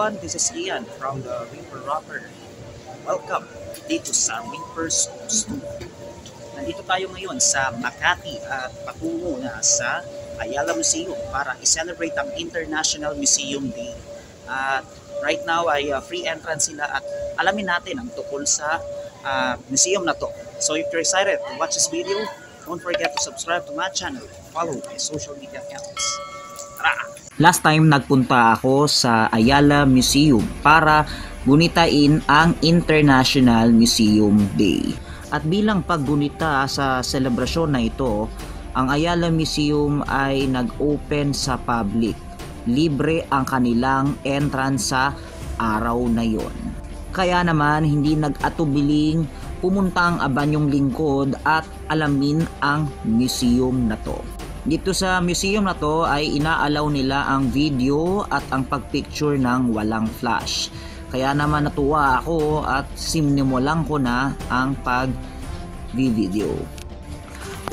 everyone, this is Ian from the Wimper Rocker. Welcome dito sa Wimper's Studio. Nandito tayo ngayon sa Makati at patungo na sa Ayala Museum para i-celebrate ang International Museum Day. At right now ay free entrance sila at alamin natin ang tukol sa museum na to. So if you're excited to watch this video, don't forget to subscribe to my channel, follow my social media accounts. Tara! Last time nagpunta ako sa Ayala Museum para gunitain ang International Museum Day. At bilang paggunita sa selebrasyon na ito, ang Ayala Museum ay nag-open sa public. Libre ang kanilang entrance sa araw na yon. Kaya naman hindi nag-atubiling pumunta ang abanyong lingkod at alamin ang museum na to. Dito sa museum na to ay inaalaw nila ang video at ang pagpicture ng walang flash. Kaya naman natuwa ako at sinimulan ko na ang pag-video.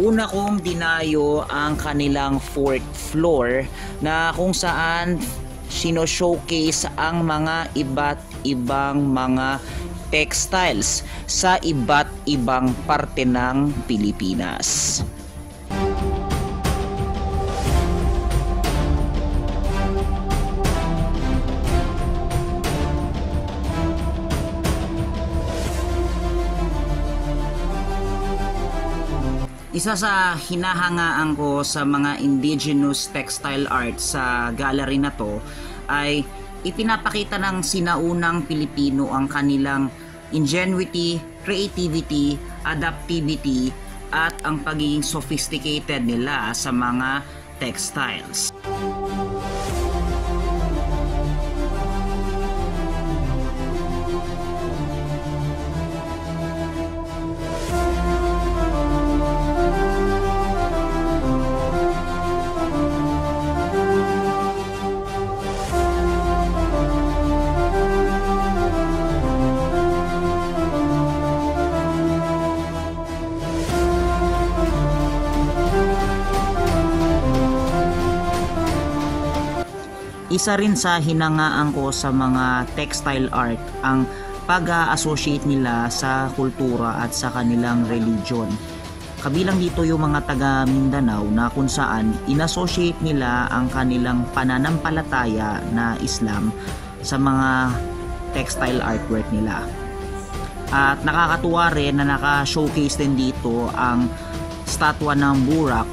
Una kong dinayo ang kanilang 4th floor na kung saan sino-showcase ang mga iba't ibang mga textiles sa iba't ibang parte ng Pilipinas. Isa sa hinahangaan ko sa mga indigenous textile art sa gallery na to ay ipinapakita ng sinaunang Pilipino ang kanilang ingenuity, creativity, adaptivity at ang pagiging sophisticated nila sa mga textiles. Isa rin sa hinangaan ko sa mga textile art ang pag-associate nila sa kultura at sa kanilang religion. Kabilang dito yung mga taga Mindanao na kung saan inassociate nila ang kanilang pananampalataya na Islam sa mga textile artwork nila. At nakakatuwa rin na naka-showcase din dito ang statwa ng Burak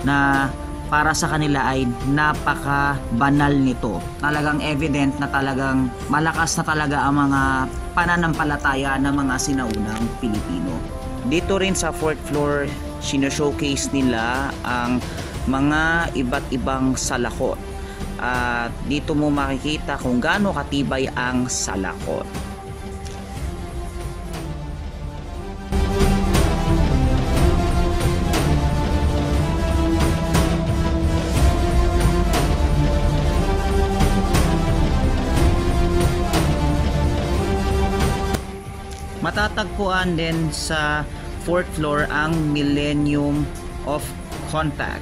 na para sa kanila ay napaka-banal nito. Talagang evident na talagang malakas na talaga ang mga pananampalataya ng mga sinaunang Pilipino. Dito rin sa 4th floor, sino-showcase nila ang mga iba't ibang salakot. At dito mo makikita kung gaano katibay ang salakot. Matatagpuan din sa 4th floor ang Millennium of Contact.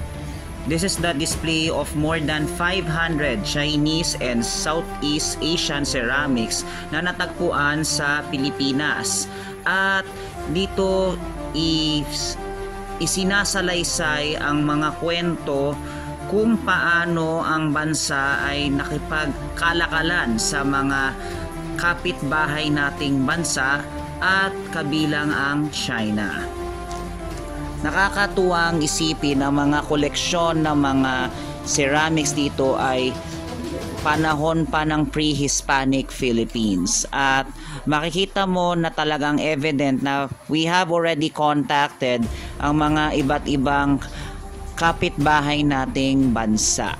This is the display of more than 500 Chinese and Southeast Asian ceramics na natagpuan sa Pilipinas. At dito isinasalaysay ang mga kwento kung paano ang bansa ay nakipagkalakalan sa mga kapitbahay nating bansa at kabilang ang China. Nakakatuwang isipin ang mga koleksyon ng mga ceramics dito ay panahon pa ng pre-Hispanic Philippines. At makikita mo na talagang evident na we have already contacted ang mga iba't ibang kapitbahay nating bansa.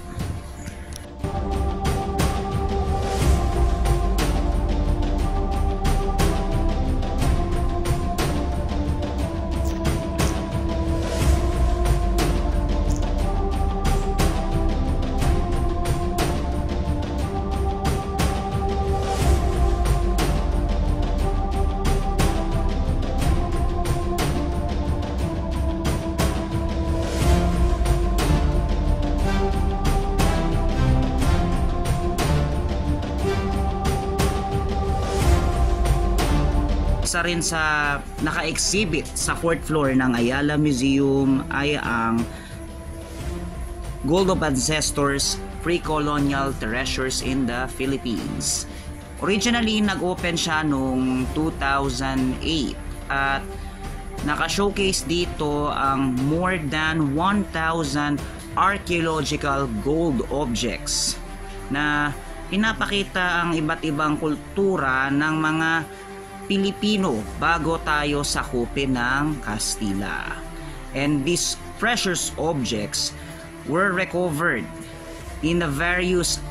isa rin sa naka-exhibit sa 4th floor ng Ayala Museum ay ang Gold of Ancestors Pre-Colonial Treasures in the Philippines. Originally, nag-open siya noong 2008 at naka-showcase dito ang more than 1,000 archaeological gold objects na pinapakita ang iba't ibang kultura ng mga Pilipino bago tayo sakupin ng Kastila. And these precious objects were recovered in the various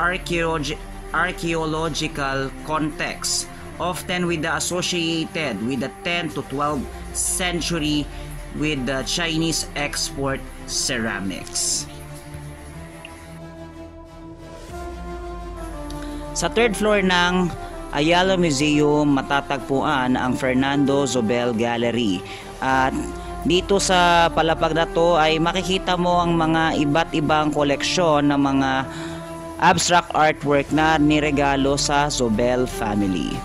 archaeological contexts, often with the associated with the 10th to 12th century with the Chinese export ceramics. Sa 3rd floor ng Ayala Museum matatagpuan ang Fernando Zobel Gallery, at dito sa palapag na to ay makikita mo ang mga iba't ibang koleksyon ng mga abstract artwork na niregalo sa Zobel family.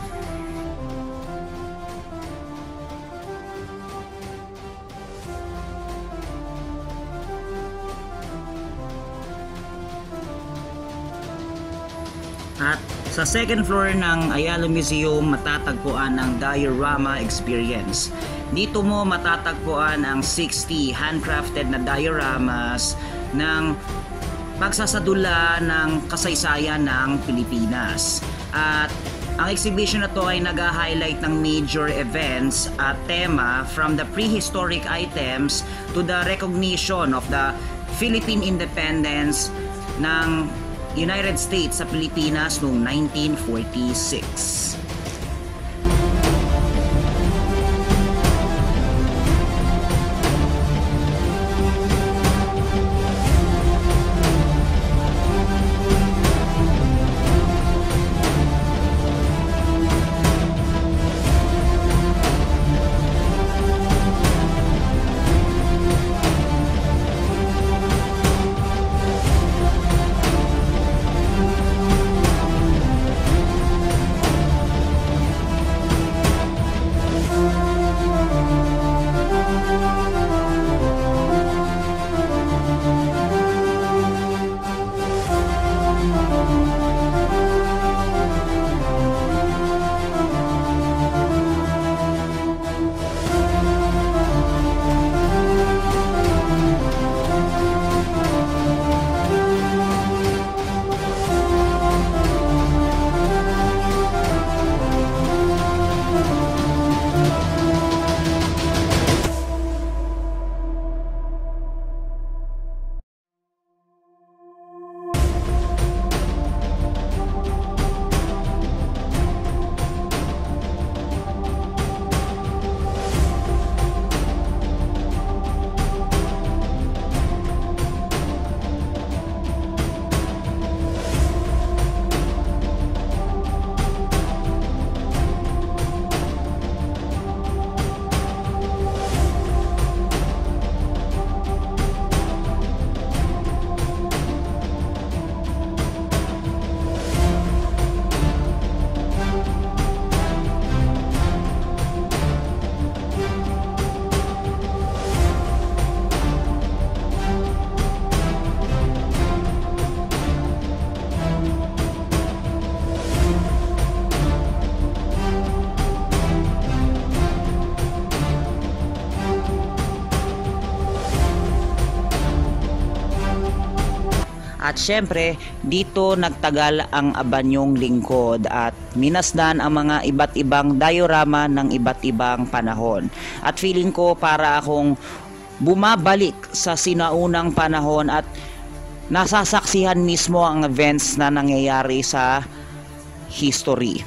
At sa 2nd floor ng Ayala Museum matatagpuan ang Diorama Experience. Dito mo matatagpuan ang 60 handcrafted na dioramas ng pagsasadula ng kasaysayan ng Pilipinas. At ang exhibition na to ay nag-highlight ng major events at tema, from the prehistoric items to the recognition of the Philippine independence ng United States sa Pilipinas noong 1946. At syempre, dito nagtagal ang Abanyong Lingkod at minasdan ang mga iba't ibang diorama ng iba't ibang panahon. At feeling ko para akong bumabalik sa sinaunang panahon at nasasaksihan mismo ang events na nangyayari sa history.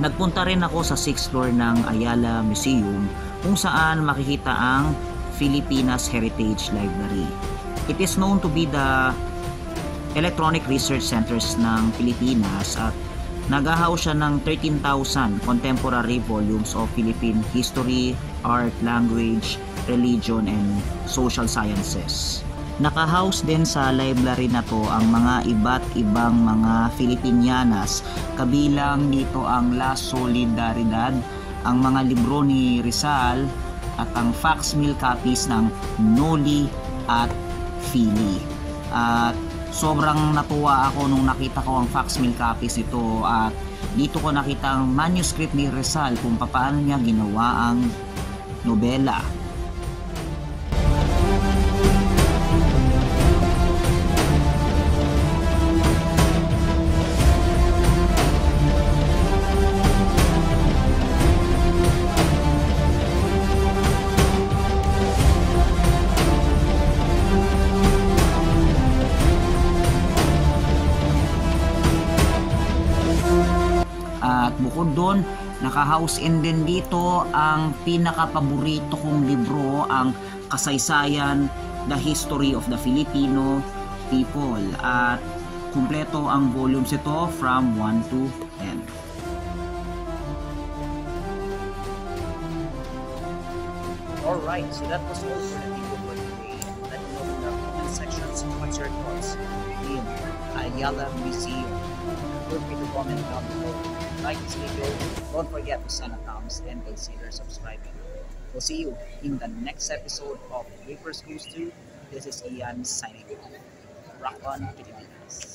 Nagpunta rin ako sa 6th floor ng Ayala Museum kung saan makikita ang Filipinas Heritage Library. It is known to be the electronic research centers ng Pilipinas at nagahaw siya ng 13,000 contemporary volumes of Philippine history, art, language, religion, and social sciences. Nakahouse din sa library na to ang mga iba't ibang mga Filipinianas, kabilang dito ang La Solidaridad, ang mga libro ni Rizal, at ang facsimile copies ng Noli at Fili. At sobrang natuwa ako nung nakita ko ang facsimile copies ito, at dito ko nakita ang manuscript ni Rizal kung paano niya ginawa ang nobela. At bukod doon, naka-house in din dito ang pinaka-paborito kong libro, ang Kasaysayan, The History of the Filipino People. At kumpleto ang volumes ito from 1 to 10. Alright, so that was all for the video for today. Let me know in the comment sections what's your thoughts in Ayala Museum. Feel free to comment down below. Like this video, don't forget to send a thumbs and consider subscribing. We'll see you in the next episode of Reapers Goes 2. This is Ian signing off. Rock on, Philippines.